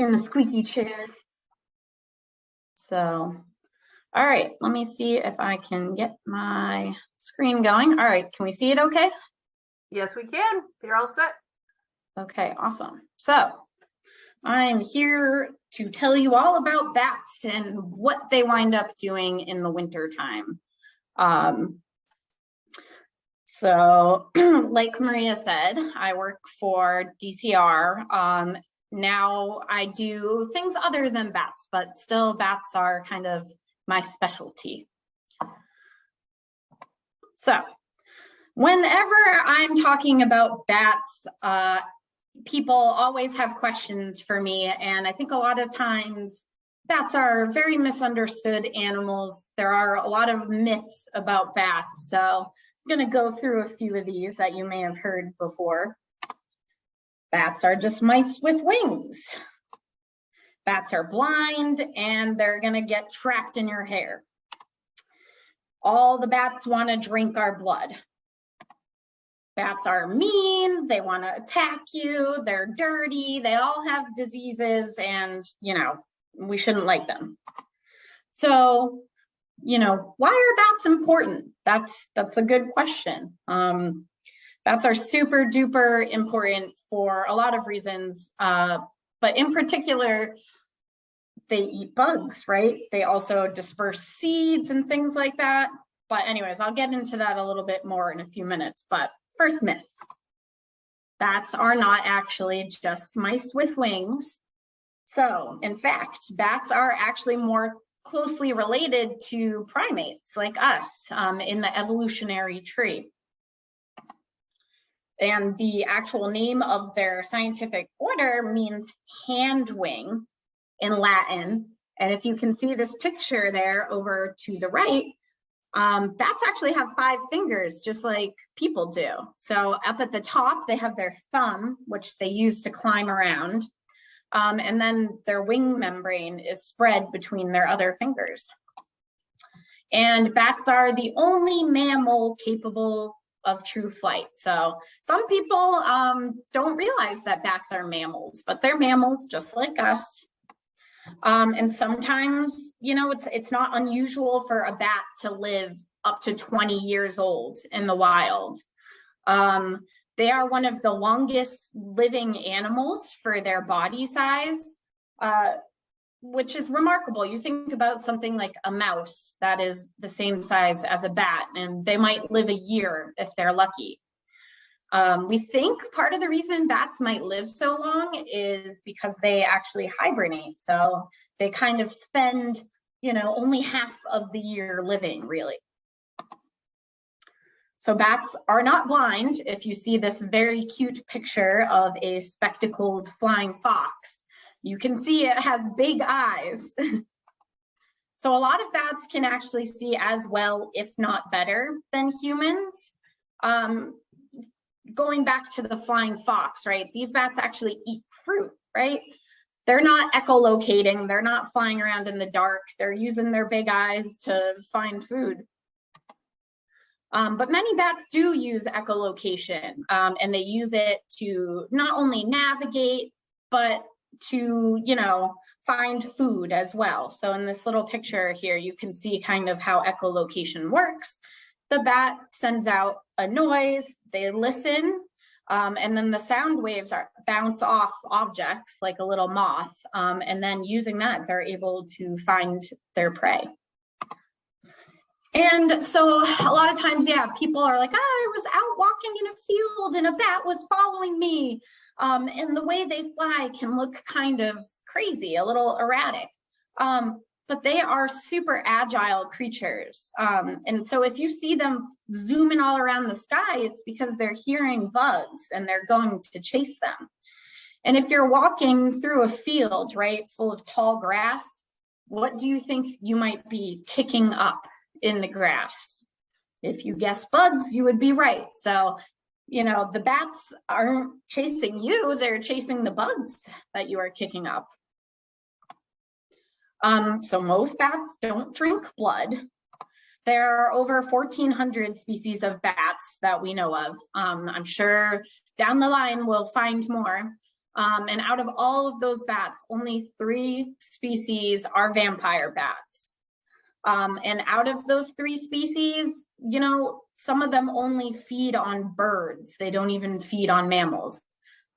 in the squeaky chair. So, all right, let me see if I can get my screen going. All right, can we see it okay? Yes, we can. You're all set. Okay, awesome. So I'm here to tell you all about bats and what they wind up doing in the winter time. So like Maria said, I work for DCR. Now I do things other than bats, but still bats are kind of my specialty. So whenever I'm talking about bats, people always have questions for me, and I think a lot of times bats are very misunderstood animals. There are a lot of myths about bats, so I'm going to go through a few of these that you may have heard before. Bats are just mice with wings. Bats are blind and they're going to get trapped in your hair. All the bats want to drink our blood. Bats are mean, they want to attack you, they're dirty, they all have diseases, and, you know, we shouldn't like them. So, you know, why are bats important? That's a good question. Bats are super duper important for a lot of reasons, but in particular, they eat bugs, right? They also disperse seeds and things like that. But anyways, I'll get into that a little bit more in a few minutes. But first myth, bats are not actually just mice with wings. So in fact, bats are actually more closely related to primates like us in the evolutionary tree. And the actual name of their scientific order means hand wing in Latin. And if you can see this picture there over to the right, bats actually have 5 fingers, just like people do. So up at the top, they have their thumb, which they use to climb around. And then their wing membrane is spread between their other fingers. And bats are the only mammal capable of true flight. So some people don't realize that bats are mammals, but they're mammals just like us. And sometimes, you know, it's not unusual for a bat to live up to 20 years old in the wild. They are one of the longest living animals for their body size, which is remarkable. You think about something like a mouse that is the same size as a bat, and they might live a year if they're lucky. We think part of the reason bats might live so long is because they actually hibernate. So they kind of spend, you know, only half of the year living, really. So bats are not blind. If you see this very cute picture of a spectacled flying fox, you can see it has big eyes. So a lot of bats can actually see as well, if not better, than humans. Going back to the flying fox, right? These bats actually eat fruit, right? They're not echolocating. They're not flying around in the dark. They're using their big eyes to find food. But many bats do use echolocation, and they use it to not only navigate, but to, you know, find food as well. So in this little picture here, you can see kind of how echolocation works. The bat sends out a noise, they listen, and then the sound waves bounce off objects like a little moth, and then using that, they're able to find their prey. And so a lot of times, yeah, people are like, oh, I was out walking in a field and a bat was following me. And the way they fly can look kind of crazy, a little erratic. But they are super agile creatures. And so if you see them zooming all around the sky, it's because they're hearing bugs and they're going to chase them. And if you're walking through a field, right, full of tall grass, what do you think you might be kicking up in the grass? If you guess bugs, you would be right. So, you know, the bats aren't chasing you, they're chasing the bugs that you are kicking up. So most bats don't drink blood. There are over 1,400 species of bats that we know of. I'm sure down the line we'll find more. And out of all of those bats, only 3 species are vampire bats. And out of those 3 species, you know, some of them only feed on birds. They don't even feed on mammals.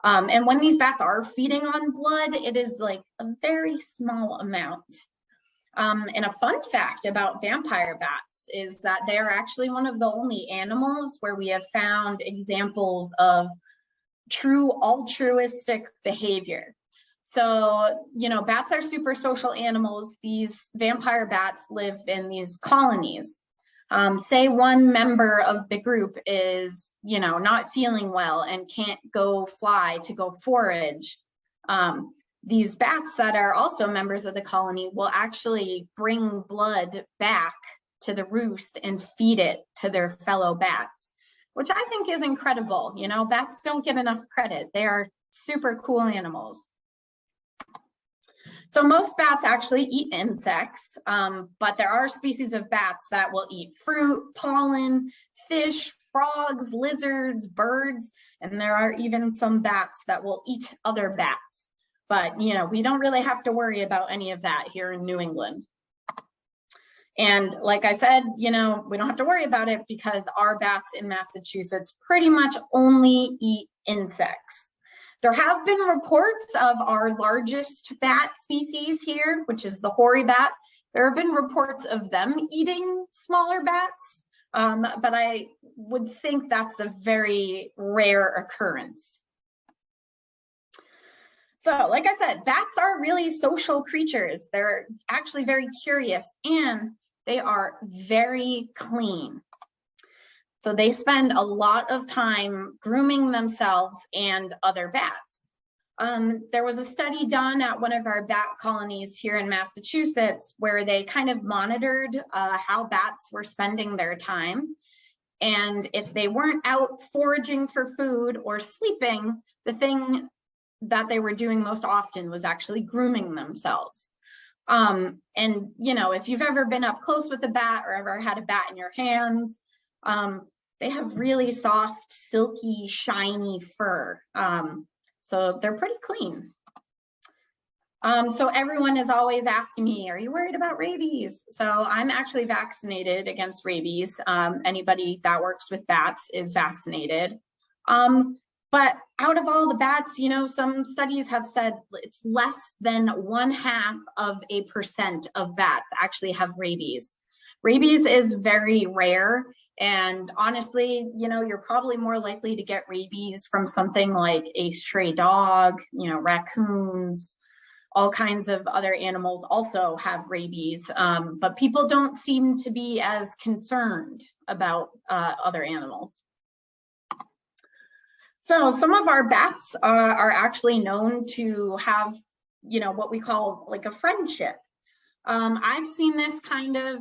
And when these bats are feeding on blood, it is like a very small amount. And a fun fact about vampire bats is that they are actually one of the only animals where we have found examples of true altruistic behavior. So, you know, bats are super social animals. These vampire bats live in these colonies. Say one member of the group is, you know, not feeling well and can't go fly to go forage. These bats that are also members of the colony will actually bring blood back to the roost and feed it to their fellow bats, which I think is incredible. You know, bats don't get enough credit. They are super cool animals. So most bats actually eat insects, but there are species of bats that will eat fruit, pollen, fish, frogs, lizards, birds, and there are even some bats that will eat other bats. But, you know, we don't really have to worry about any of that here in New England. And like I said, you know, we don't have to worry about it because our bats in Massachusetts pretty much only eat insects. There have been reports of our largest bat species here, which is the hoary bat. There have been reports of them eating smaller bats, but I would think that's a very rare occurrence. So, like I said, bats are really social creatures. They're actually very curious and they are very clean. So they spend a lot of time grooming themselves and other bats. There was a study done at one of our bat colonies here in Massachusetts where they kind of monitored how bats were spending their time. And if they weren't out foraging for food or sleeping, the thing that they were doing most often was actually grooming themselves. And, you know, if you've ever been up close with a bat or ever had a bat in your hands, they have really soft, silky, shiny fur. So they're pretty clean. So everyone is always asking me, are you worried about rabies? So I'm actually vaccinated against rabies. Anybody that works with bats is vaccinated. But out of all the bats, you know, some studies have said it's less than 0.5% of bats actually have rabies. Rabies is very rare. And honestly, you know, you're probably more likely to get rabies from something like a stray dog, you know, raccoons, all kinds of other animals also have rabies, but people don't seem to be as concerned about other animals. So some of our bats are actually known to have, you know, what we call like a friendship. I've seen this kind of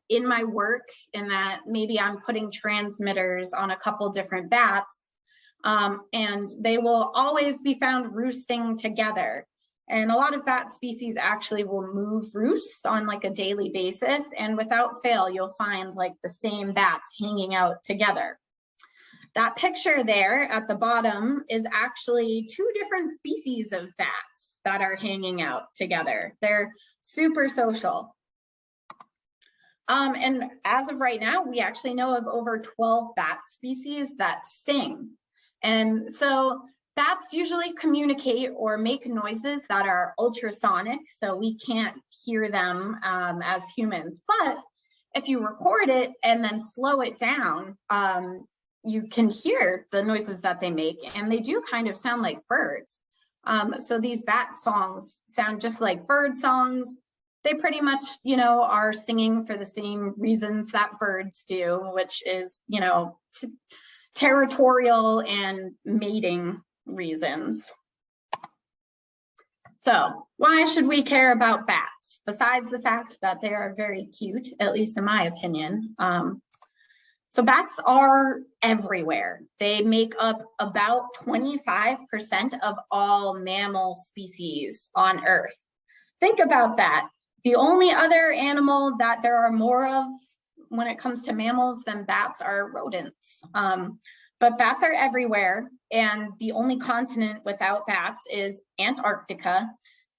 in my work in that maybe I'm putting transmitters on a couple different bats, and they will always be found roosting together. And a lot of bat species actually will move roosts on like a daily basis, and without fail, you'll find like the same bats hanging out together. That picture there at the bottom is actually 2 different species of bats that are hanging out together. They're super social. And as of right now, we actually know of over 12 bat species that sing. And so bats usually communicate or make noises that are ultrasonic, so we can't hear them as humans. But if you record it and then slow it down, you can hear the noises that they make, and they do kind of sound like birds. So these bat songs sound just like bird songs. They pretty much, you know, are singing for the same reasons that birds do, which is, you know, territorial and mating reasons. So why should we care about bats? Besides the fact that they are very cute, at least in my opinion. So bats are everywhere. They make up about 25% of all mammal species on Earth. Think about that. The only other animal that there are more of when it comes to mammals than bats are rodents. But bats are everywhere, and the only continent without bats is Antarctica.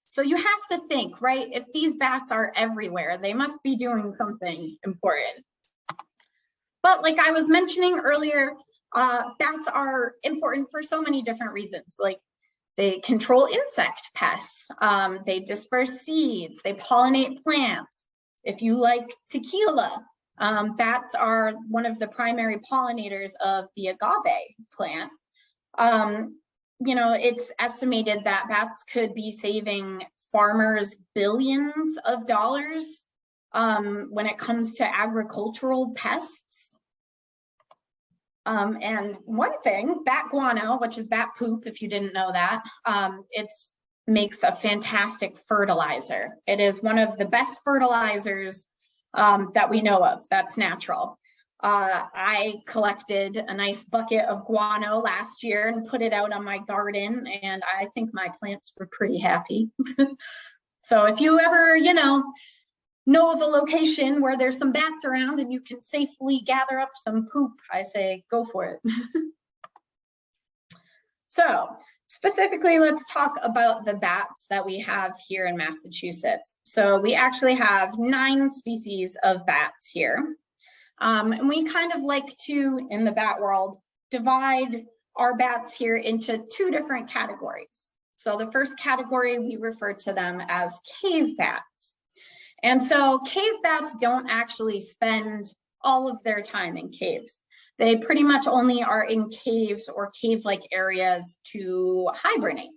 So you have to think, right? If these bats are everywhere, they must be doing something important. But like I was mentioning earlier, bats are important for so many different reasons. Like they control insect pests, they disperse seeds, they pollinate plants. If you like tequila, bats are one of the primary pollinators of the agave plant. You know, it's estimated that bats could be saving farmers billions of dollars when it comes to agricultural pests. And one thing, bat guano, which is bat poop, if you didn't know that, it makes a fantastic fertilizer. It is one of the best fertilizers that we know of that's natural. I collected a nice bucket of guano last year and put it out on my garden, and I think my plants were pretty happy. So if you ever, you know of a location where there's some bats around and you can safely gather up some poop, I say go for it. So specifically, let's talk about the bats that we have here in Massachusetts. So we actually have 9 species of bats here. And we kind of like to, in the bat world, divide our bats here into 2 different categories. So the first category, we refer to them as cave bats. And so cave bats don't actually spend all of their time in caves. They pretty much only are in caves or cave-like areas to hibernate.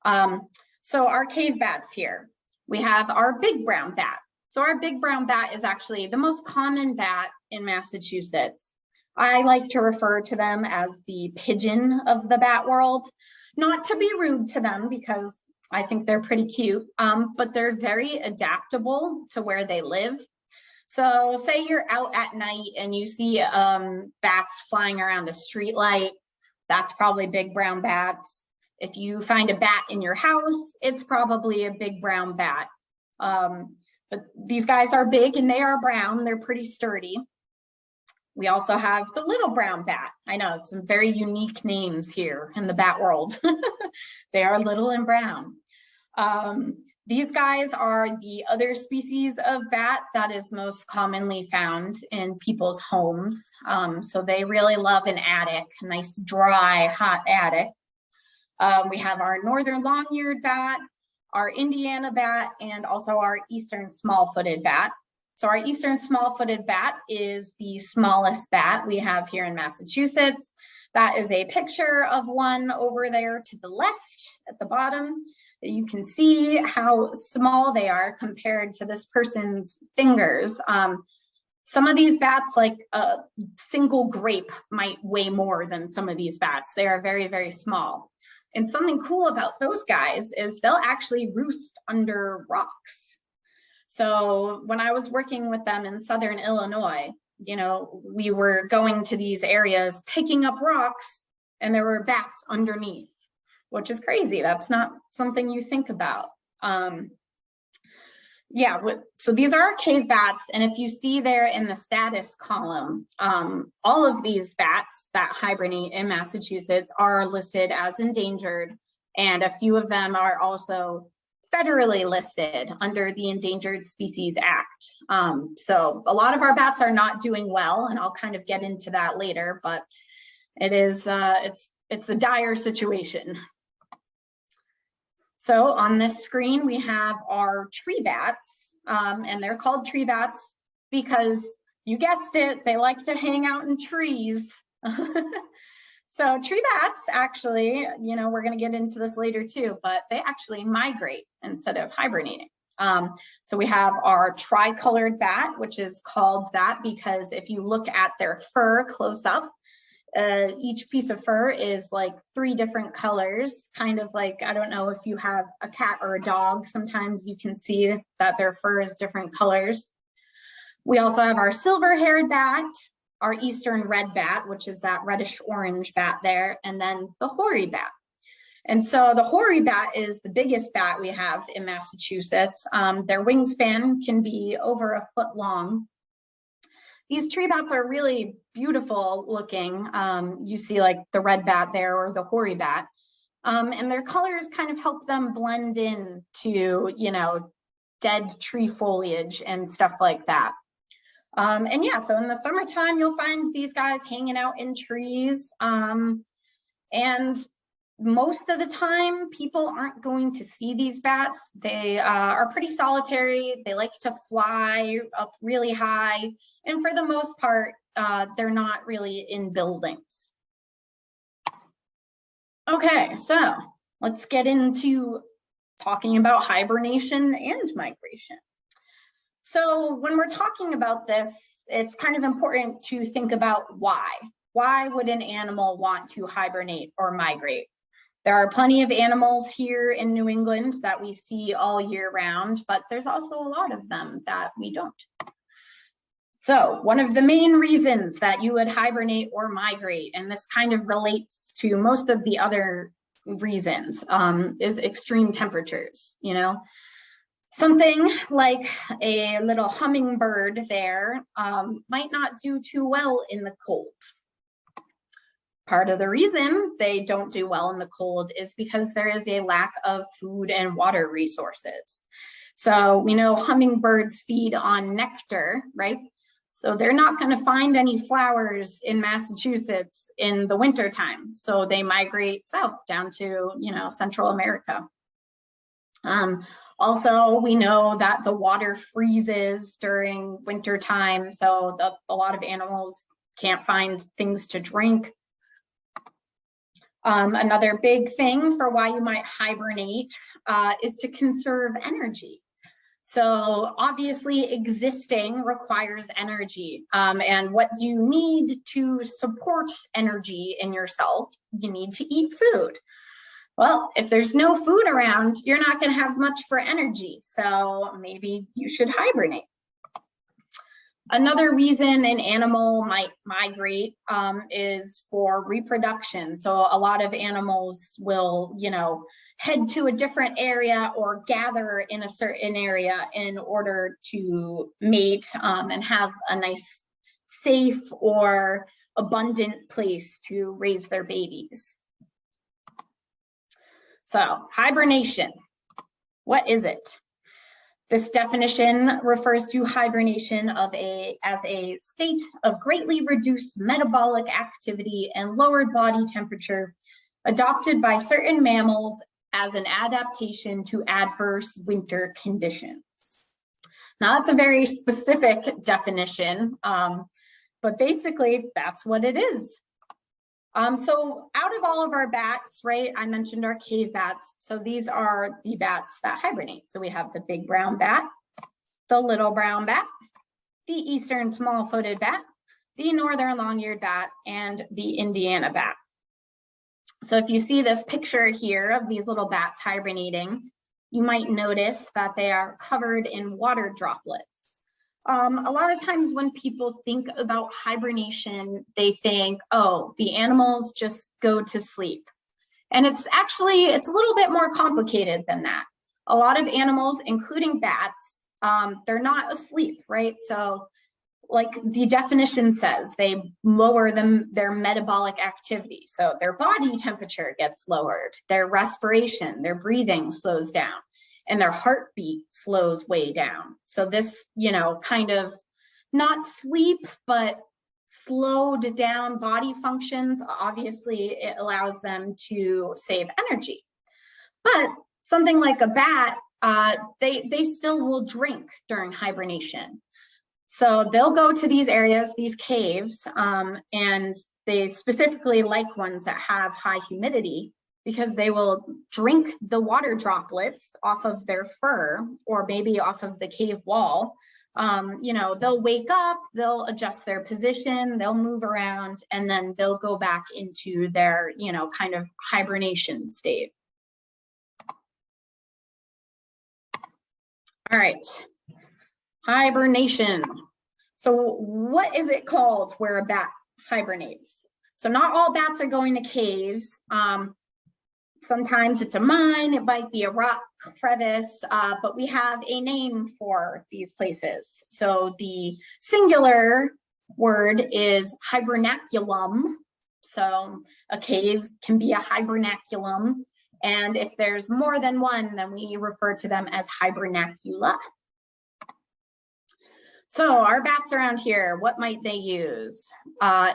So our cave bats here, we have our big brown bat. So our big brown bat is actually the most common bat in Massachusetts. I like to refer to them as the pigeon of the bat world, not to be rude to them because I think they're pretty cute, but they're very adaptable to where they live. So say you're out at night and you see bats flying around a street light, that's probably big brown bats. If you find a bat in your house, it's probably a big brown bat. But these guys are big and they are brown, they're pretty sturdy. We also have the little brown bat. I know, some very unique names here in the bat world. They are little and brown. These guys are the other species of bat that is most commonly found in people's homes. So they really love an attic, a nice, dry, hot attic. We have our northern long-eared bat, our Indiana bat, and also our eastern small-footed bat. So our eastern small-footed bat is the smallest bat we have here in Massachusetts. That is a picture of one over there to the left at the bottom. You can see how small they are compared to this person's fingers. Some of these bats, like a single grape, might weigh more than some of these bats. They are very, very small. And something cool about those guys is they'll actually roost under rocks. So when I was working with them in Southern Illinois, you know, we were going to these areas, picking up rocks, and there were bats underneath, which is crazy. That's not something you think about. Yeah, so these are our cave bats. And if you see there in the status column, all of these bats that hibernate in Massachusetts are listed as endangered. And a few of them are also federally listed under the Endangered Species Act. So a lot of our bats are not doing well, and I'll kind of get into that later, but it is, it's a dire situation. So on this screen, we have our tree bats, and they're called tree bats because you guessed it, they like to hang out in trees. So tree bats actually, you know, we're going to get into this later too, but they actually migrate instead of hibernating. So we have our tricolored bat, which is called that because if you look at their fur close up, each piece of fur is like 3 different colors, kind of like, I don't know if you have a cat or a dog, sometimes you can see that their fur is different colors. We also have our silver-haired bat, our eastern red bat, which is that reddish orange bat there, and then the hoary bat. And so the hoary bat is the biggest bat we have in Massachusetts. Their wingspan can be over 1 foot long. These tree bats are really beautiful looking. You see like the red bat there or the hoary bat. And their colors kind of help them blend in to, you know, dead tree foliage and stuff like that. And yeah, so in the summertime, you'll find these guys hanging out in trees. And most of the time, people aren't going to see these bats. They are pretty solitary. They like to fly up really high. And for the most part, they're not really in buildings. Okay, so let's get into talking about hibernation and migration. So when we're talking about this, it's kind of important to think about why. Why would an animal want to hibernate or migrate? There are plenty of animals here in New England that we see all year round, but there's also a lot of them that we don't. So one of the main reasons that you would hibernate or migrate, and this kind of relates to most of the other reasons, is extreme temperatures. You know, something like a little hummingbird there might not do too well in the cold. Part of the reason they don't do well in the cold is because there is a lack of food and water resources. So we know hummingbirds feed on nectar, right? So they're not going to find any flowers in Massachusetts in the wintertime. So they migrate south down to, you know, Central America. Also, we know that the water freezes during wintertime. So a lot of animals can't find things to drink. Another big thing for why you might hibernate is to conserve energy. So obviously existing requires energy. And what do you need to support energy in yourself? You need to eat food. Well, if there's no food around, you're not going to have much for energy. So maybe you should hibernate. Another reason an animal might migrate is for reproduction. So a lot of animals will, you know, head to a different area or gather in a certain area in order to mate and have a nice, safe or abundant place to raise their babies. So hibernation, what is it? This definition refers to hibernation as a state of greatly reduced metabolic activity and lowered body temperature adopted by certain mammals as an adaptation to adverse winter conditions. Now that's a very specific definition, but basically that's what it is. So out of all of our bats, right, I mentioned our cave bats. So these are the bats that hibernate. So we have the big brown bat, the little brown bat, the eastern small-footed bat, the northern long-eared bat, and the Indiana bat. So if you see this picture here of these little bats hibernating, you might notice that they are covered in water droplets. A lot of times when people think about hibernation, they think, oh, the animals just go to sleep. And it's a little bit more complicated than that. A lot of animals, including bats, they're not asleep, right? So like the definition says, they lower their metabolic activity. So their body temperature gets lowered, their respiration, their breathing slows down, and their heartbeat slows way down. So this, you know, kind of not sleep, but slowed down body functions, obviously it allows them to save energy. But something like a bat, they still will drink during hibernation. So they'll go to these areas, these caves, and they specifically like ones that have high humidity, because they will drink the water droplets off of their fur or maybe off of the cave wall. You know, they'll wake up, they'll adjust their position, they'll move around, and then they'll go back into their, you know, kind of hibernation state. All right, hibernation. So what is it called where a bat hibernates? So not all bats are going to caves. Sometimes it's a mine, it might be a rock crevice, but we have a name for these places. So the singular word is hibernaculum. So a cave can be a hibernaculum. And if there's more than one, then we refer to them as hibernacula. So our bats around here, what might they use?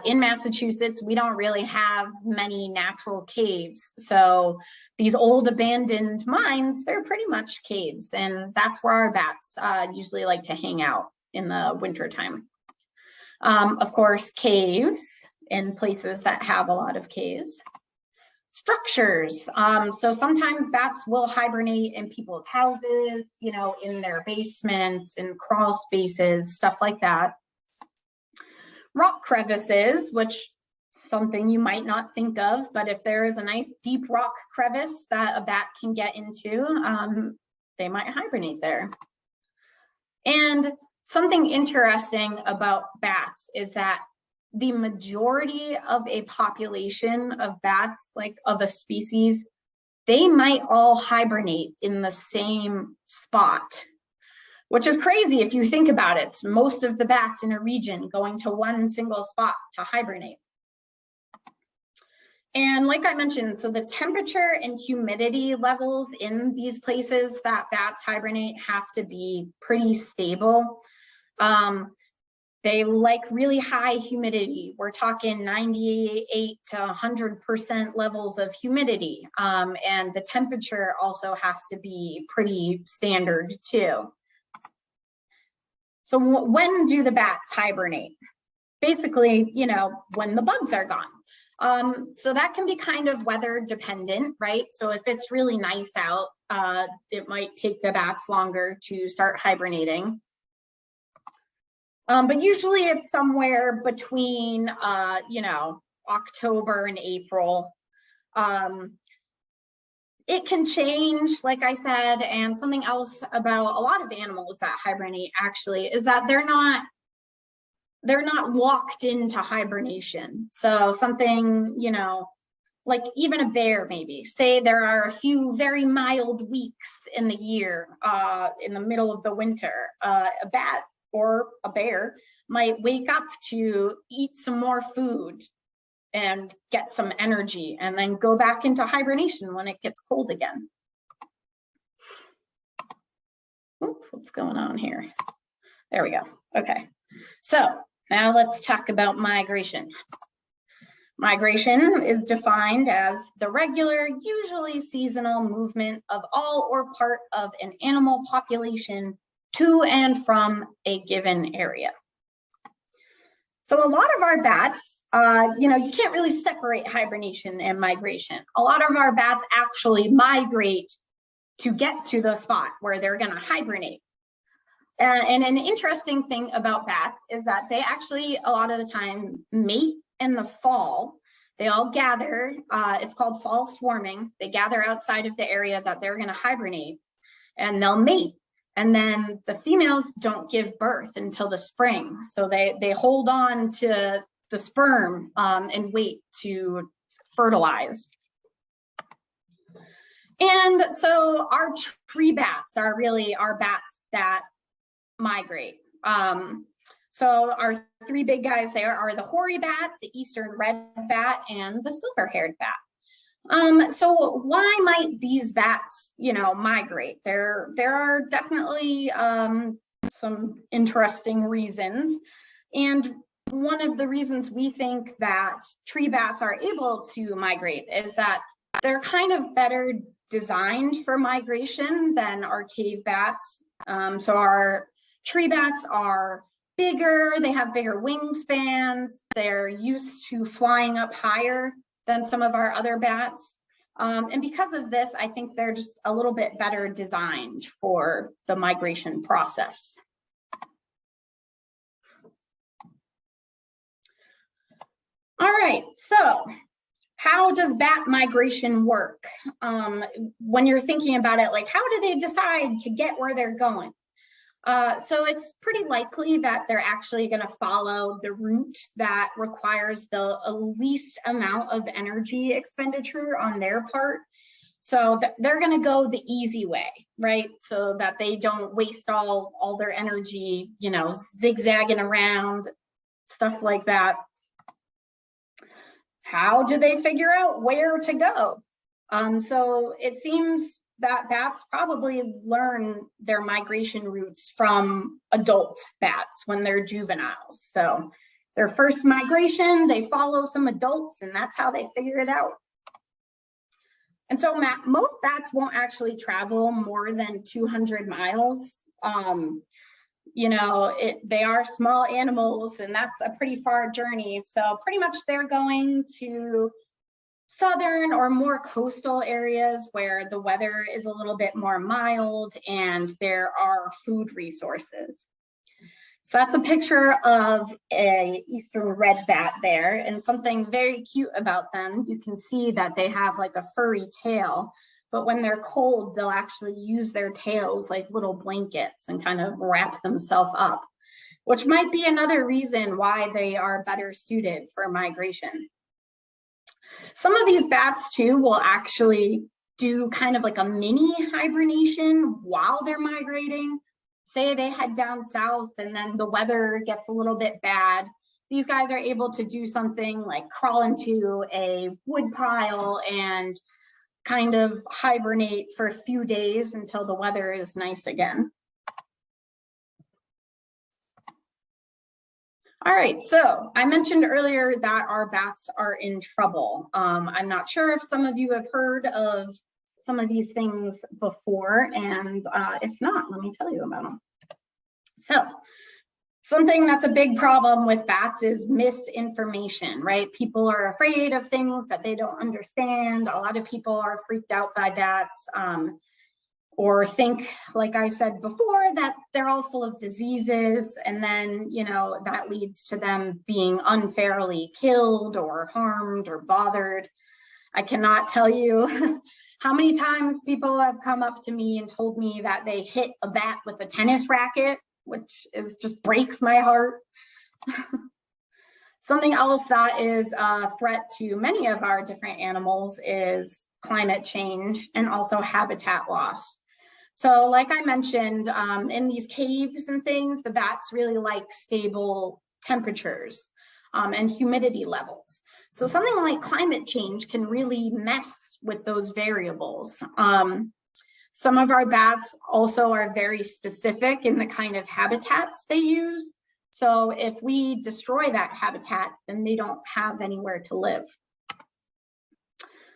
In Massachusetts, we don't really have many natural caves. So these old abandoned mines, they're pretty much caves. And that's where our bats usually like to hang out in the wintertime. Of course, caves in places that have a lot of caves. Structures. So sometimes bats will hibernate in people's houses, you know, in their basements, in crawl spaces, stuff like that. Rock crevices, which something you might not think of, but if there is a nice deep rock crevice that a bat can get into, they might hibernate there. And something interesting about bats is that the majority of a population of bats, like of a species, they might all hibernate in the same spot, which is crazy if you think about it. It's most of the bats in a region going to one single spot to hibernate. And like I mentioned, so the temperature and humidity levels in these places that bats hibernate have to be pretty stable. They like really high humidity. We're talking 98 to 100% levels of humidity. And the temperature also has to be pretty standard too. So when do the bats hibernate? Basically, you know, when the bugs are gone. So that can be kind of weather dependent, right? So if it's really nice out, it might take the bats longer to start hibernating. But usually it's somewhere between, you know, October and April. It can change, like I said, and something else about a lot of animals that hibernate actually is that they're not locked into hibernation. So something, you know, like even a bear maybe, say there are a few very mild weeks in the year, in the middle of the winter, a bat or a bear might wake up to eat some more food and get some energy and then go back into hibernation when it gets cold again. Oop, what's going on here? There we go. Okay, so now let's talk about migration. Migration is defined as the regular, usually seasonal movement of all or part of an animal population to and from a given area. So a lot of our bats, you know, you can't really separate hibernation and migration. A lot of our bats actually migrate to get to the spot where they're going to hibernate. And an interesting thing about bats is that they actually, a lot of the time, mate in the fall. They all gather, it's called fall swarming. They gather outside of the area that they're going to hibernate and they'll mate. And then the females don't give birth until the spring. So they hold on to the sperm and wait to fertilize. And so our tree bats are really our bats that migrate. So our three big guys there are the hoary bat, the eastern red bat, and the silver-haired bat. So why might these bats, you know, migrate? There are definitely some interesting reasons. And one of the reasons we think that tree bats are able to migrate is that they're kind of better designed for migration than our cave bats. So our tree bats are bigger, they have bigger wingspans, they're used to flying up higher than some of our other bats. And because of this, I think they're just a little bit better designed for the migration process. All right, so how does bat migration work? When you're thinking about it, like how do they decide to get where they're going? So it's pretty likely that they're actually going to follow the route that requires the least amount of energy expenditure on their part. So they're going to go the easy way, right? So that they don't waste all their energy, you know, zigzagging around. stuff like that. How do they figure out where to go? So it seems that bats probably learn their migration routes from adult bats when they're juveniles. So their first migration, they follow some adults, and that's how they figure it out. And so most bats won't actually travel more than 200 miles. You know, they are small animals, and that's a pretty far journey. So pretty much they're going to southern or more coastal areas where the weather is a little bit more mild and there are food resources. So that's a picture of a eastern red bat there, and something very cute about them. You can see that they have like a furry tail, but when they're cold, they'll actually use their tails like little blankets and kind of wrap themselves up, which might be another reason why they are better suited for migration. Some of these bats too will actually do kind of like a mini hibernation while they're migrating. Say they head down south and then the weather gets a little bit bad. These guys are able to do something like crawl into a wood pile and kind of hibernate for a few days until the weather is nice again. All right, so I mentioned earlier that our bats are in trouble. I'm not sure if some of you have heard of some of these things before, and if not, let me tell you about them. So something that's a big problem with bats is misinformation, right? People are afraid of things that they don't understand. A lot of people are freaked out by bats, or think, like I said before, that they're all full of diseases, and then, you know, that leads to them being unfairly killed or harmed or bothered. I cannot tell you how many times people have come up to me and told me that they hit a bat with a tennis racket, which is just breaks my heart. Something else that is a threat to many of our different animals is climate change and also habitat loss. So like I mentioned, in these caves and things, the bats really like stable temperatures and humidity levels. So something like climate change can really mess with those variables. Some of our bats also are very specific in the kind of habitats they use. So if we destroy that habitat, then they don't have anywhere to live.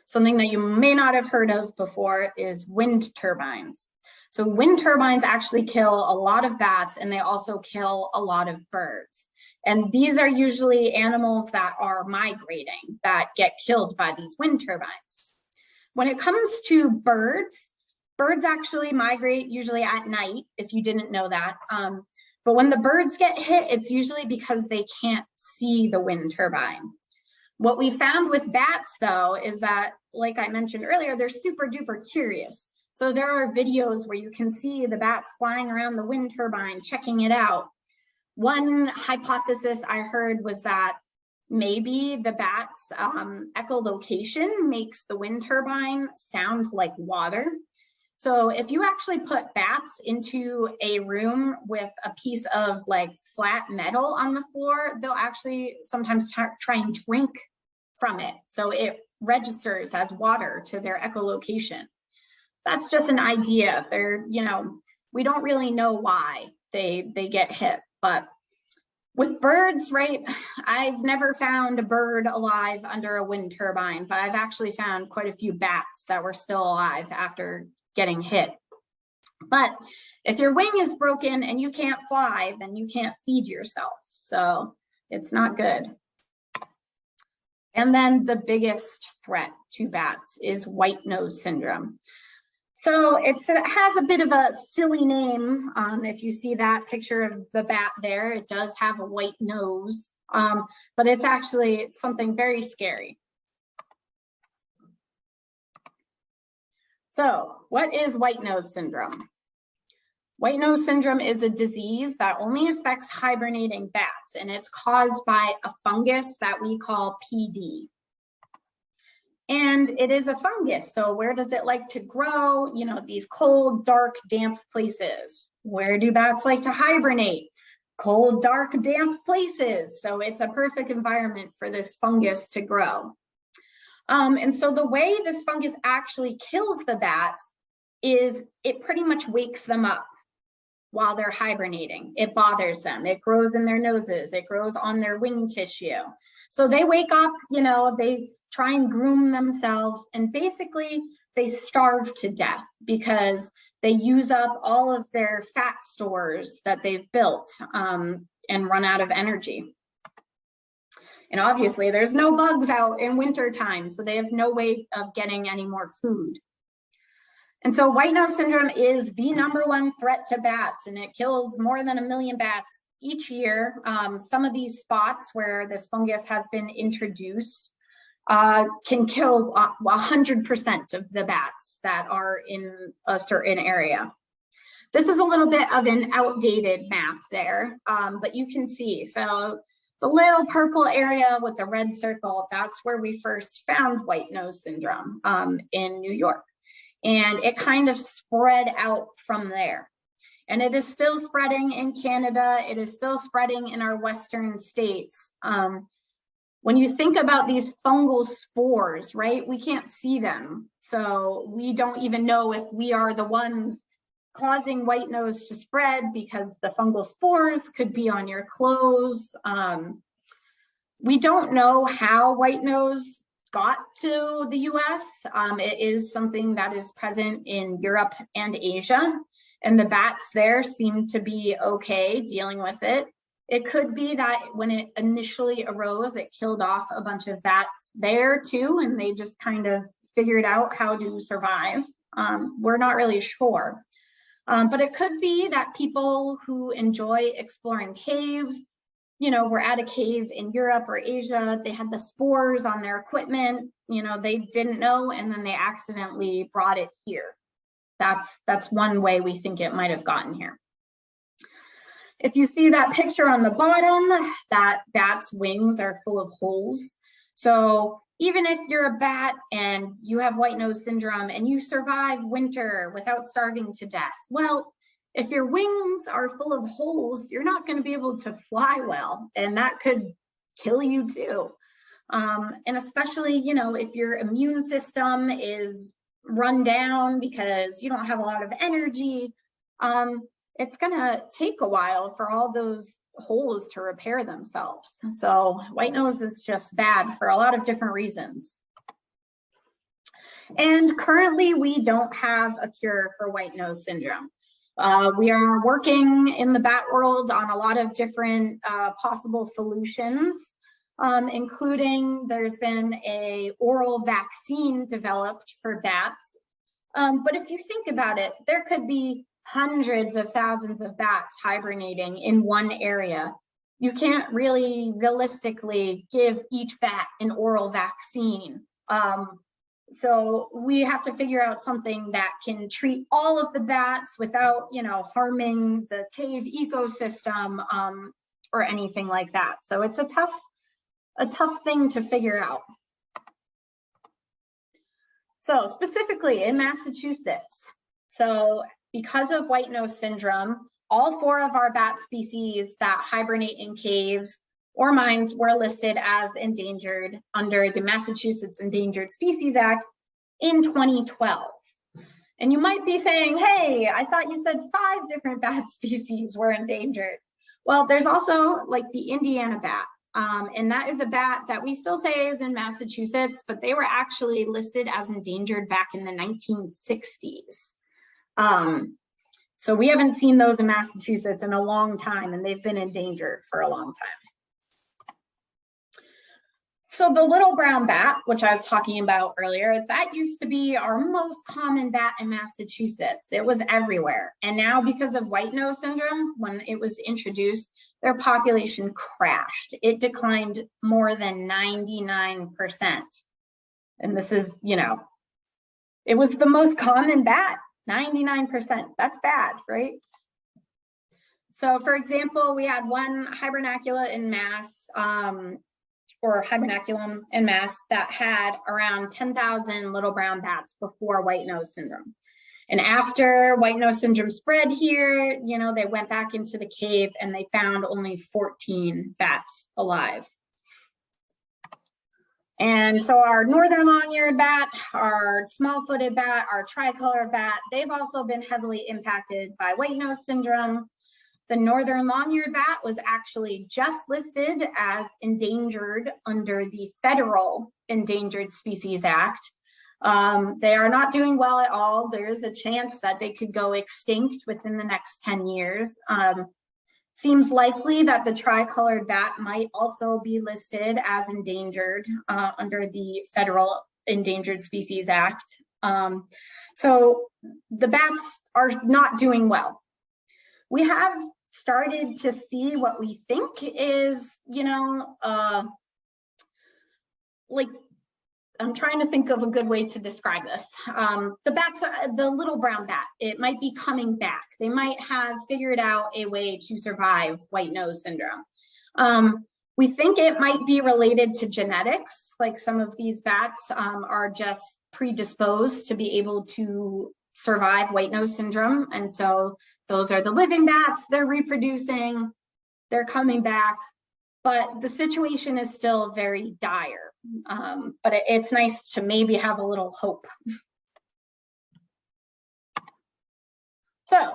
Something that you may not have heard of before is wind turbines. So wind turbines actually kill a lot of bats, and they also kill a lot of birds. And these are usually animals that are migrating that get killed by these wind turbines. When it comes to birds, birds actually migrate usually at night, if you didn't know that. But when the birds get hit, it's usually because they can't see the wind turbine. What we found with bats, though, is that, like I mentioned earlier, they're super duper curious. So there are videos where you can see the bats flying around the wind turbine, checking it out. One hypothesis I heard was that maybe the bat's echolocation makes the wind turbine sound like water. So if you actually put bats into a room with a piece of like flat metal on the floor, they'll actually sometimes try and drink from it. So it registers as water to their echolocation. That's just an idea. They're, you know, we don't really know why they get hit, but with birds, right? I've never found a bird alive under a wind turbine, but I've actually found quite a few bats that were still alive after getting hit. But if your wing is broken and you can't fly, then you can't feed yourself. So it's not good. And then the biggest threat to bats is white nose syndrome. So it has a bit of a silly name. If you see that picture of the bat there, it does have a white nose, but it's actually something very scary. So what is white nose syndrome? White nose syndrome is a disease that only affects hibernating bats, and it's caused by a fungus that we call PD. And it is a fungus, so where does it like to grow? You know, these cold, dark, damp places. Where do bats like to hibernate? cold, dark, damp places. So it's a perfect environment for this fungus to grow. And so the way this fungus actually kills the bats is it pretty much wakes them up while they're hibernating. It bothers them. It grows in their noses. It grows on their wing tissue. So they wake up, they try and groom themselves, and basically they starve to death because they use up all of their fat stores that they've built and run out of energy. And obviously there's no bugs out in winter time, so they have no way of getting any more food. And so white nose syndrome is the #1 threat to bats, and it kills more than 1 million bats each year. Some of these spots where this fungus has been introduced can kill 100% of the bats that are in a certain area. This is a little bit of an outdated map there, but you can see, so the little purple area with the red circle, that's where we first found white nose syndrome in New York. And it kind of spread out from there. And it is still spreading in Canada. It is still spreading in our Western states. When you think about these fungal spores, right, we can't see them. So we don't even know if we are the ones causing white nose to spread, because the fungal spores could be on your clothes. We don't know how white nose got to the US. It is something that is present in Europe and Asia, and the bats there seem to be okay dealing with it. It could be that when it initially arose, it killed off a bunch of bats there too, and they just kind of figured out how to survive. We're not really sure. But it could be that people who enjoy exploring caves, were at a cave in Europe or Asia, they had the spores on their equipment, they didn't know, and then they accidentally brought it here. That's one way we think it might have gotten here. If you see that picture on the bottom, that bat's wings are full of holes. So even if you're a bat and you have white nose syndrome and you survive winter without starving to death, well, if your wings are full of holes, you're not going to be able to fly well, and that could kill you too. And especially, if your immune system is run down because you don't have a lot of energy, it's going to take a while for all those holes to repair themselves. So white nose is just bad for a lot of different reasons. And currently we don't have a cure for white nose syndrome. We are working in the bat world on a lot of different possible solutions, including there's been a oral vaccine developed for bats. But if you think about it, there could be hundreds of thousands of bats hibernating in one area. You can't really realistically give each bat an oral vaccine. So we have to figure out something that can treat all of the bats without, harming the cave ecosystem or anything like that. So it's a tough thing to figure out. So specifically in Massachusetts, so because of white nose syndrome, all 4 of our bat species that hibernate in caves or mines were listed as endangered under the Massachusetts Endangered Species Act in 2012. And you might be saying, hey, I thought you said 5 different bat species were endangered. Well, there's also like the Indiana bat, and that is a bat that we still say is in Massachusetts, but they were actually listed as endangered back in the 1960s. So we haven't seen those in Massachusetts in a long time, and they've been endangered for a long time. So the little brown bat, which I was talking about earlier, that used to be our most common bat in Massachusetts. It was everywhere. And now because of white nose syndrome, when it was introduced, their population crashed. It declined more than 99%. And this is, it was the most common bat, 99%. That's bad, right? So for example, we had one hibernacula in Mass, or hibernaculum in Mass, that had around 10,000 little brown bats before white nose syndrome. And after white nose syndrome spread here, you know, they went back into the cave and they found only 14 bats alive. And so our northern long-eared bat, our small-footed bat, our tricolor bat, they've also been heavily impacted by white nose syndrome. The northern long-eared bat was actually just listed as endangered under the Federal Endangered Species Act. They are not doing well at all. There's a chance that they could go extinct within the next 10 years. Seems likely that the tricolored bat might also be listed as endangered under the Federal Endangered Species Act. So the bats are not doing well. We have started to see what we think is, you know, like, I'm trying to think of a good way to describe this. The bats, the little brown bat, it might be coming back. They might have figured out a way to survive white nose syndrome. We think it might be related to genetics, like some of these bats are just predisposed to be able to survive white nose syndrome. And so those are the living bats, they're reproducing, they're coming back, but the situation is still very dire. But it's nice to maybe have a little hope. So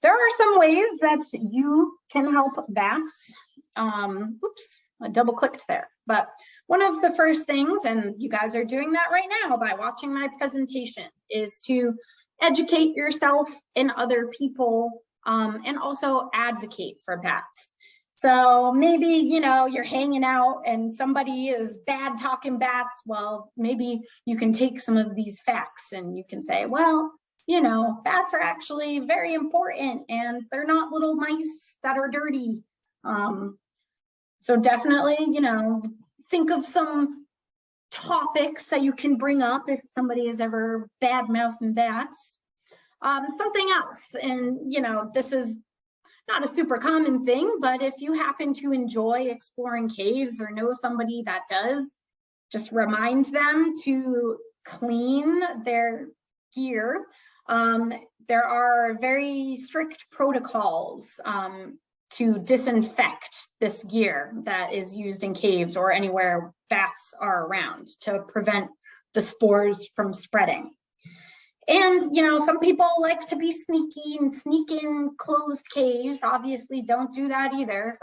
there are some ways that you can help bats. Oops, I double clicked there. But one of the first things, and you guys are doing that right now by watching my presentation, is to educate yourself and other people and also advocate for bats. So maybe, you know, you're hanging out and somebody is bad talking bats. Well, maybe you can take some of these facts and you can say, well, you know, bats are actually very important and they're not little mice that are dirty. So definitely, you know, think of some topics that you can bring up if somebody is ever bad mouthing bats. Something else, and you know, this is not a super common thing, but if you happen to enjoy exploring caves or know somebody that does, just remind them to clean their gear. There are very strict protocols to disinfect this gear that is used in caves or anywhere bats are around to prevent the spores from spreading. And, you know, some people like to be sneaky and sneak in closed caves. Obviously, don't do that either.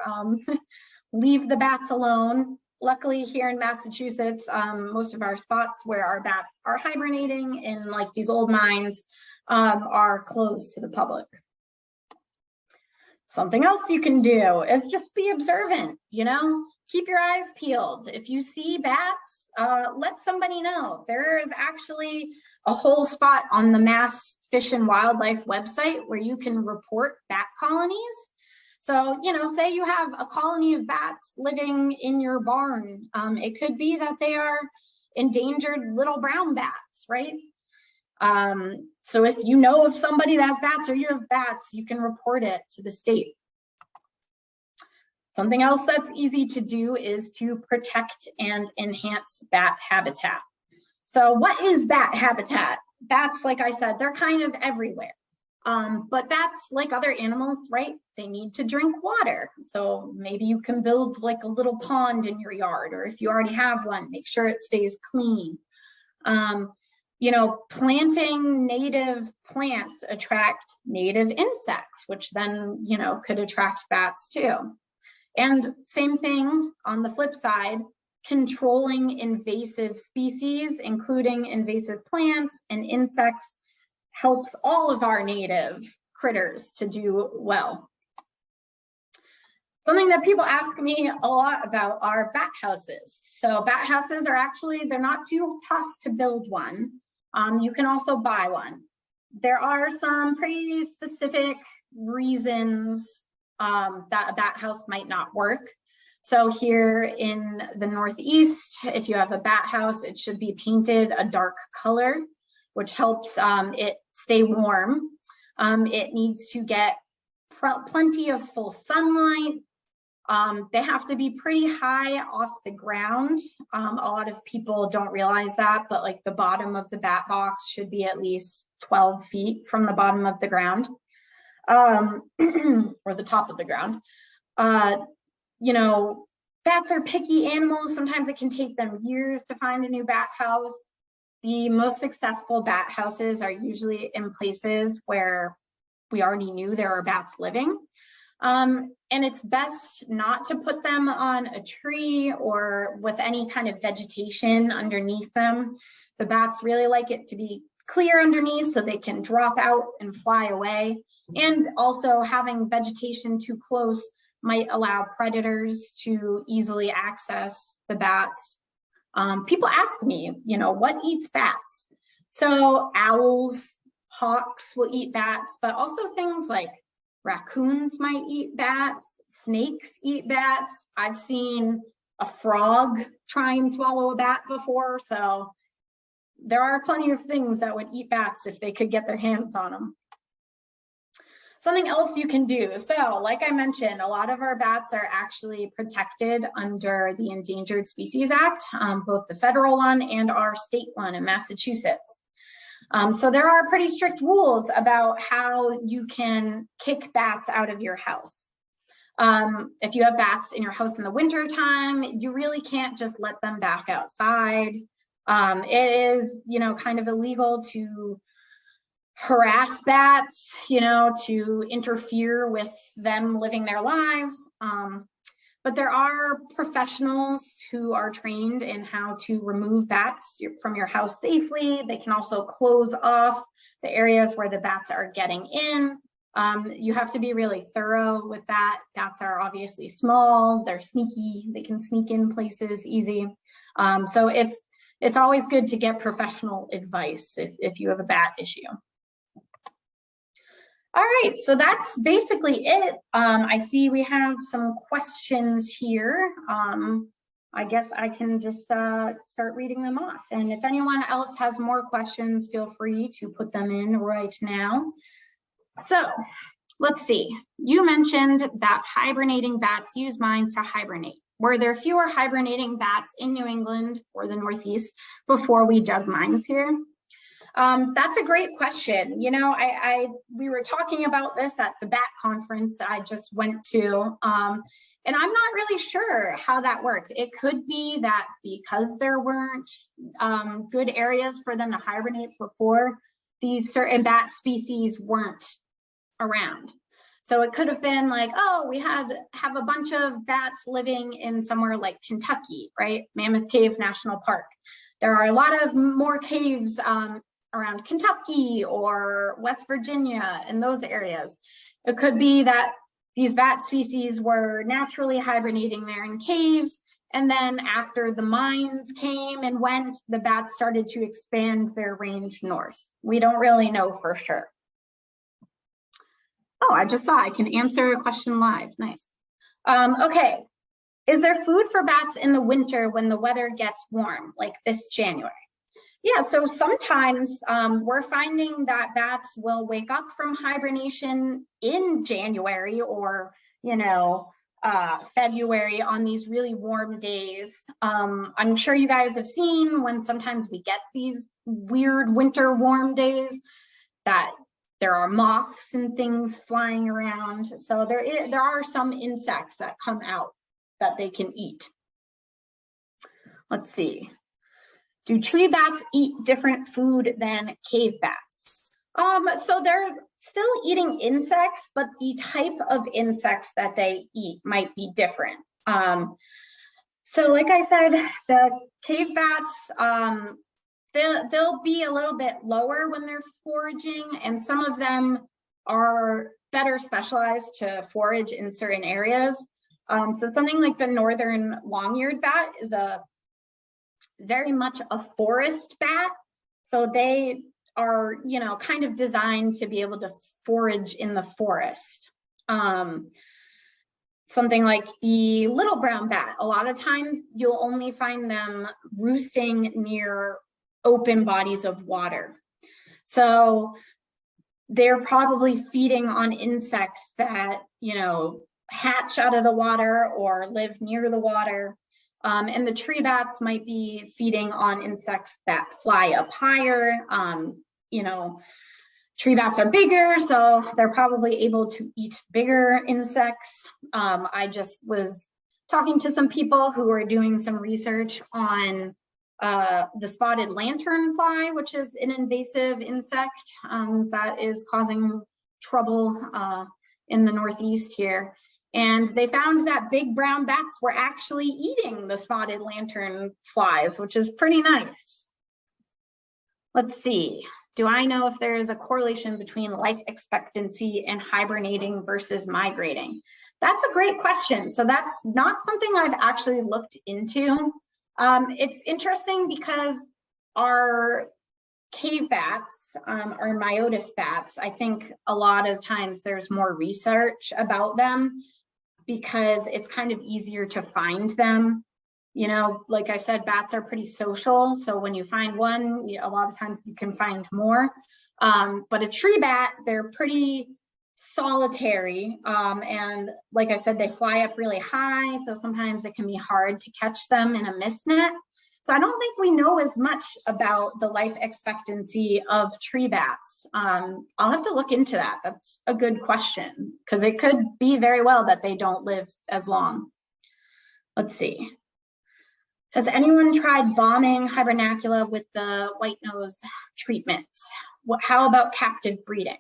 Leave the bats alone. Luckily, here in Massachusetts, most of our spots where our bats are hibernating in like these old mines are closed to the public. Something else you can do is just be observant, you know, keep your eyes peeled. If you see bats, let somebody know. There is actually a whole spot on the Mass Fish and Wildlife website where you can report bat colonies. So, you know, say you have a colony of bats living in your barn. It could be that they are endangered little brown bats, right? So if you know of somebody that has bats or you have bats, you can report it to the state. Something else that's easy to do is to protect and enhance bat habitat. So what is bat habitat? Bats, like I said, they're kind of everywhere. But bats, like other animals, right? They need to drink water. So maybe you can build like a little pond in your yard, or if you already have one, make sure it stays clean. You know, planting native plants attract native insects, which then, you know, could attract bats too. And same thing on the flip side, controlling invasive species, including invasive plants and insects, helps all of our native critters to do well. Something that people ask me a lot about are bat houses. So bat houses are actually, they're not too tough to build one. You can also buy one. There are some pretty specific reasons that a bat house might not work. So here in the Northeast, if you have a bat house, it should be painted a dark color, which helps it stay warm. It needs to get plenty of full sunlight. They have to be pretty high off the ground. A lot of people don't realize that, but like the bottom of the bat box should be at least 12 feet from the bottom of the ground, or the top of the ground. You know, bats are picky animals. Sometimes it can take them years to find a new bat house. The most successful bat houses are usually in places where we already knew there are bats living. And it's best not to put them on a tree or with any kind of vegetation underneath them. The bats really like it to be clear underneath so they can drop out and fly away. And also having vegetation too close might allow predators to easily access the bats. People ask me, you know, what eats bats? So owls, hawks will eat bats, but also things like raccoons might eat bats, snakes eat bats. I've seen a frog try and swallow a bat before, so there are plenty of things that would eat bats if they could get their hands on them. Something else you can do. So like I mentioned, a lot of our bats are actually protected under the Endangered Species Act, both the federal one and our state one in Massachusetts. So there are pretty strict rules about how you can kick bats out of your house. If you have bats in your house in the winter time, you really can't just let them back outside. It is, you know, kind of illegal to harass bats, you know, to interfere with them living their lives. But there are professionals who are trained in how to remove bats from your house safely. They can also close off the areas where the bats are getting in. You have to be really thorough with that. Bats are obviously small, they're sneaky, they can sneak in places easy. So it's always good to get professional advice if you have a bat issue. All right, so that's basically it. I see we have some questions here. I guess I can just start reading them off. And if anyone else has more questions, feel free to put them in right now. So let's see. You mentioned that hibernating bats use mines to hibernate. Were there fewer hibernating bats in New England or the Northeast before we dug mines here? That's a great question. You know, we were talking about this at the bat conference I just went to, and I'm not really sure how that worked. It could be that because there weren't good areas for them to hibernate before, these certain bat species weren't around. So it could have been like, oh, we have a bunch of bats living in somewhere like Kentucky, right? Mammoth Cave National Park. There are a lot of more caves around Kentucky or West Virginia and those areas. It could be that these bat species were naturally hibernating there in caves, and then after the mines came and went, the bats started to expand their range north. We don't really know for sure. Oh, I just saw I can answer a question live. Nice. Okay. Is there food for bats in the winter when the weather gets warm, like this January? Yeah, so sometimes we're finding that bats will wake up from hibernation in January or, you know, February on these really warm days. I'm sure you guys have seen when sometimes we get these weird winter warm days that there are moths and things flying around. So there are some insects that come out that they can eat. Let's see. Do tree bats eat different food than cave bats? So they're still eating insects, but the type of insects that they eat might be different. So like I said, the cave bats, they'll be a little bit lower when they're foraging, and some of them are better specialized to forage in certain areas. So something like the northern long-eared bat is very much a forest bat. So they are, you know, kind of designed to be able to forage in the forest. Something like the little brown bat, a lot of times you'll only find them roosting near open bodies of water. So they're probably feeding on insects that, you know, hatch out of the water or live near the water. And the tree bats might be feeding on insects that fly up higher. You know, Tree bats are bigger, so they're probably able to eat bigger insects. I just was talking to some people who are doing some research on the spotted lanternfly, which is an invasive insect that is causing trouble in the Northeast here. And they found that big brown bats were actually eating the spotted lanternflies, which is pretty nice. Let's see. Do I know if there is a correlation between life expectancy and hibernating versus migrating? That's a great question. So that's not something I've actually looked into. It's interesting because our cave bats, our myotis bats, I think a lot of times there's more research about them because it's kind of easier to find them. You know, like I said, bats are pretty social. So when you find one, a lot of times you can find more. But a tree bat, they're pretty solitary. And like I said, they fly up really high. So sometimes it can be hard to catch them in a mist net. So I don't think we know as much about the life expectancy of tree bats. I'll have to look into that. That's a good question, because it could be very well that they don't live as long. Let's see. Has anyone tried bombing hibernacula with the white nose treatment? How about captive breeding?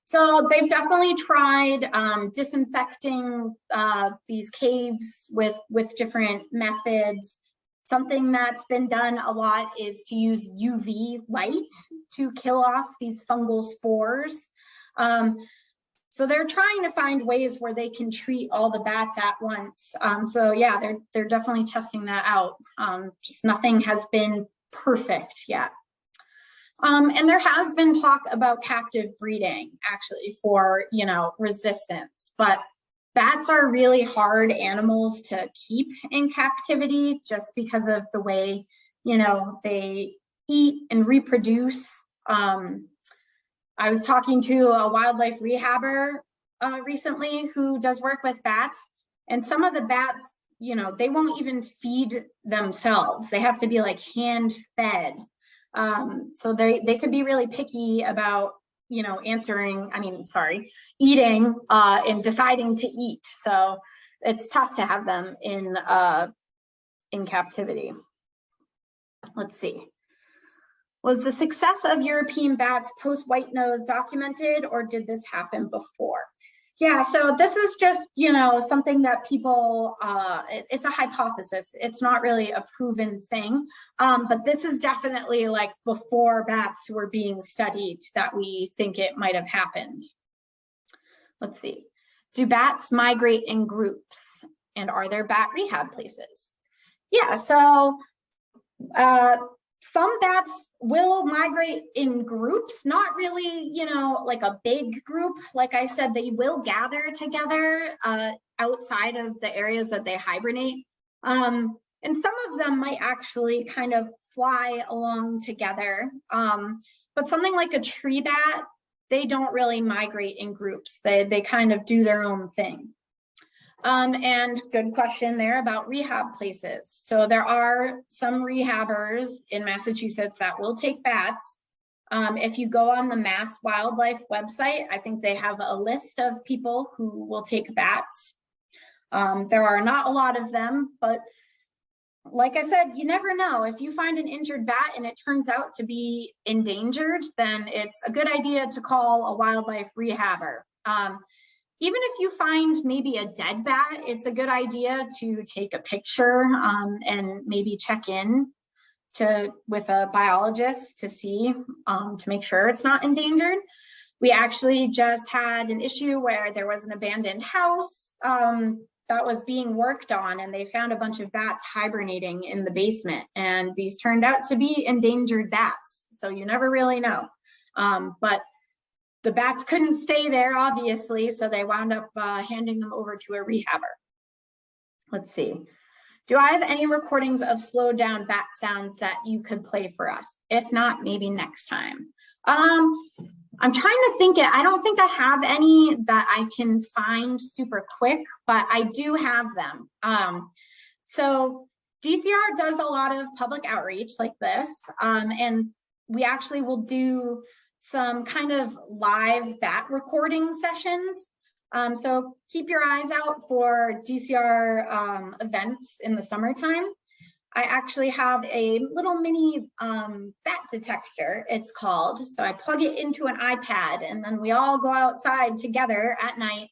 So they've definitely tried disinfecting these caves with different methods. Something that's been done a lot is to use UV light to kill off these fungal spores. So they're trying to find ways where they can treat all the bats at once. So yeah, they're definitely testing that out. Just nothing has been perfect yet. And there has been talk about captive breeding actually for, resistance, but bats are really hard animals to keep in captivity just because of the way, they eat and reproduce. I was talking to a wildlife rehabber recently who does work with bats, and some of the bats, they won't even feed themselves. They have to be like hand fed. So they could be really picky about, eating and deciding to eat. So it's tough to have them in captivity. Let's see. Was the success of European bats post-white nose documented, or did this happen before? Yeah, so this is just, something that people, it's a hypothesis. It's not really a proven thing, but this is definitely like before bats were being studied that we think it might have happened. Let's see. Do bats migrate in groups, and are there bat rehab places? Yeah, so some bats will migrate in groups, not really, like a big group. Like I said, they will gather together outside of the areas that they hibernate. And some of them might actually kind of fly along together. But something like a tree bat, they don't really migrate in groups. They kind of do their own thing. And good question there about rehab places. So there are some rehabbers in Massachusetts that will take bats. If you go on the Mass Wildlife website, I think they have a list of people who will take bats. There are not a lot of them, but like I said, you never know. If you find an injured bat and it turns out to be endangered, then it's a good idea to call a wildlife rehabber. Even if you find maybe a dead bat, it's a good idea to take a picture and maybe check in with a biologist to see, to make sure it's not endangered. We actually just had an issue where there was an abandoned house that was being worked on, and they found a bunch of bats hibernating in the basement, and these turned out to be endangered bats. So you never really know. But the bats couldn't stay there, obviously, so they wound up handing them over to a rehabber. Let's see. Do I have any recordings of slowed down bat sounds that you could play for us? If not, maybe next time. I'm trying to think I don't think I have any that I can find super quick, but I do have them. So DCR does a lot of public outreach like this, and we actually will do some kind of live bat recording sessions. So keep your eyes out for DCR events in the summertime. I actually have a little mini bat detector, it's called. So I plug it into an iPad, and then we all go outside together at night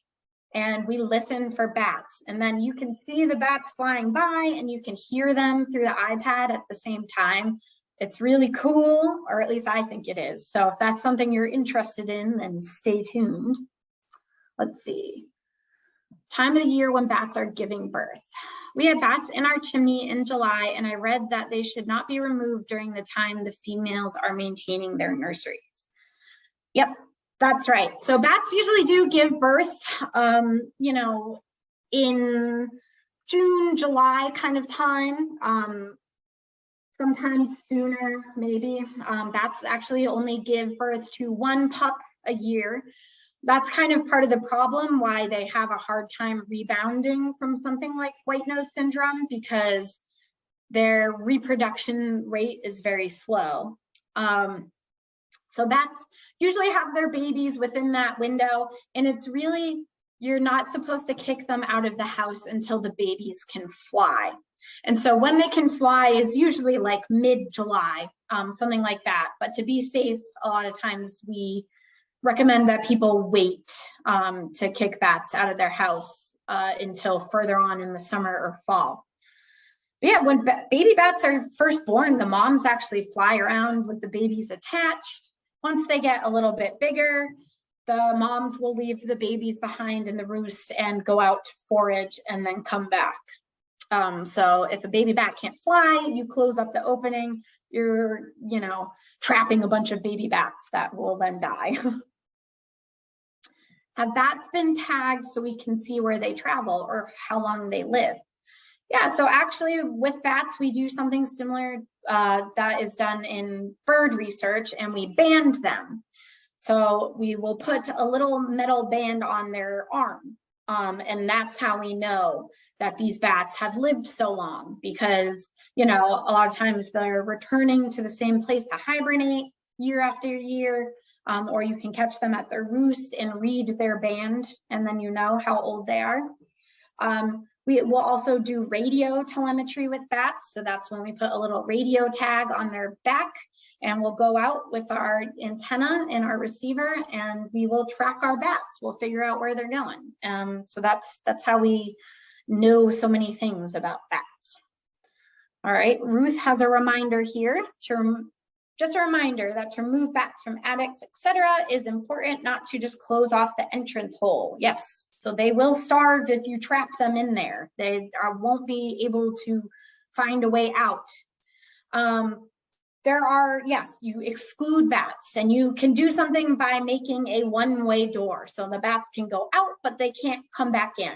and we listen for bats. And then you can see the bats flying by and you can hear them through the iPad at the same time. It's really cool, or at least I think it is. So if that's something you're interested in, then stay tuned. Let's see. Time of the year when bats are giving birth. We had bats in our chimney in July, and I read that they should not be removed during the time the females are maintaining their nurseries. Yep, that's right. So bats usually do give birth, you know, in June, July kind of time. Sometimes sooner, maybe. Bats actually only give birth to one pup a year. That's kind of part of the problem why they have a hard time rebounding from something like white nose syndrome, because their reproduction rate is very slow. So bats usually have their babies within that window, and it's really, you're not supposed to kick them out of the house until the babies can fly. And so when they can fly is usually like mid-July, something like that. But to be safe, a lot of times we recommend that people wait to kick bats out of their house until further on in the summer or fall. But yeah, when baby bats are first born, the moms actually fly around with the babies attached. Once they get a little bit bigger, the moms will leave the babies behind in the roost and go out to forage and then come back. So if a baby bat can't fly, you close up the opening, you're, you know, trapping a bunch of baby bats that will then die. Have bats been tagged so we can see where they travel or how long they live? Yeah, so actually with bats, we do something similar that is done in bird research, and we band them. So we will put a little metal band on their arm, and that's how we know that these bats have lived so long, because, you know, a lot of times they're returning to the same place to hibernate year after year, or you can catch them at their roost and read their band, and then you know how old they are. We will also do radio telemetry with bats. So that's when we put a little radio tag on their back, and we'll go out with our antenna and our receiver, and we will track our bats. We'll figure out where they're going. So that's how we know so many things about bats. All right, Ruth has a reminder here just a reminder that to remove bats from attics, etc., is important not to just close off the entrance hole. Yes, so they will starve if you trap them in there. They won't be able to find a way out. There are, yes, you exclude bats, and you can do something by making a one-way door. So the bats can go out, but they can't come back in.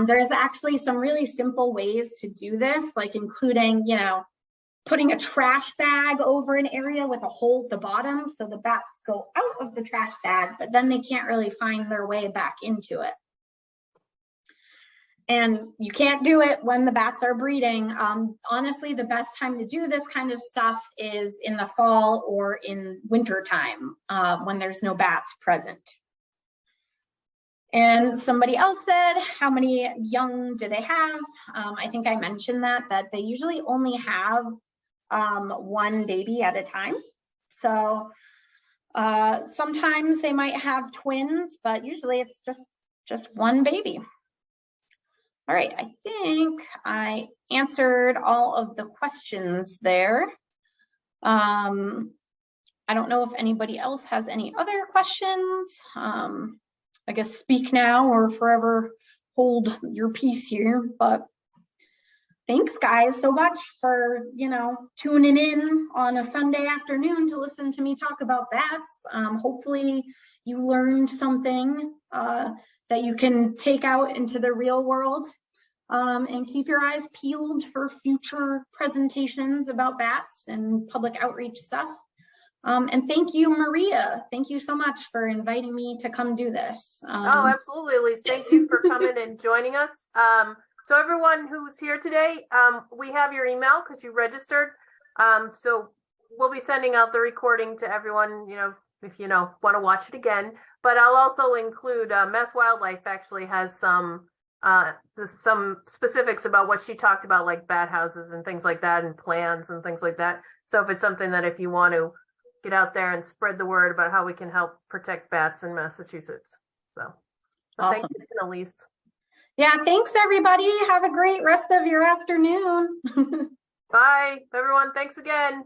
There's actually some really simple ways to do this, like including, you know, putting a trash bag over an area with a hole at the bottom, so the bats go out of the trash bag, but then they can't really find their way back into it. And you can't do it when the bats are breeding. Honestly, the best time to do this kind of stuff is in the fall or in winter time, when there's no bats present. And somebody else said, how many young do they have? I think I mentioned that they usually only have one baby at a time. So sometimes they might have twins, but usually it's just one baby. All right, I think I answered all of the questions there. I don't know if anybody else has any other questions. I guess speak now or forever hold your peace here, but thanks guys so much for, you know, tuning in on a Sunday afternoon to listen to me talk about bats. Hopefully you learned something that you can take out into the real world, and keep your eyes peeled for future presentations about bats and public outreach stuff. And thank you, Maria. Thank you so much for inviting me to come do this. Oh, absolutely, Elise. Thank you for coming and joining us. So everyone who's here today, we have your email because you registered. So we'll be sending out the recording to everyone, you know, if you know, want to watch it again. But I'll also include Mass Wildlife actually has some specifics about what she talked about, like bat houses and things like that, and plans and things like that. So if it's something that if you want to get out there and spread the word about how we can help protect bats in Massachusetts. So Awesome. Thank you, Elise. Yeah, thanks everybody. Have a great rest of your afternoon. Bye, everyone. Thanks again.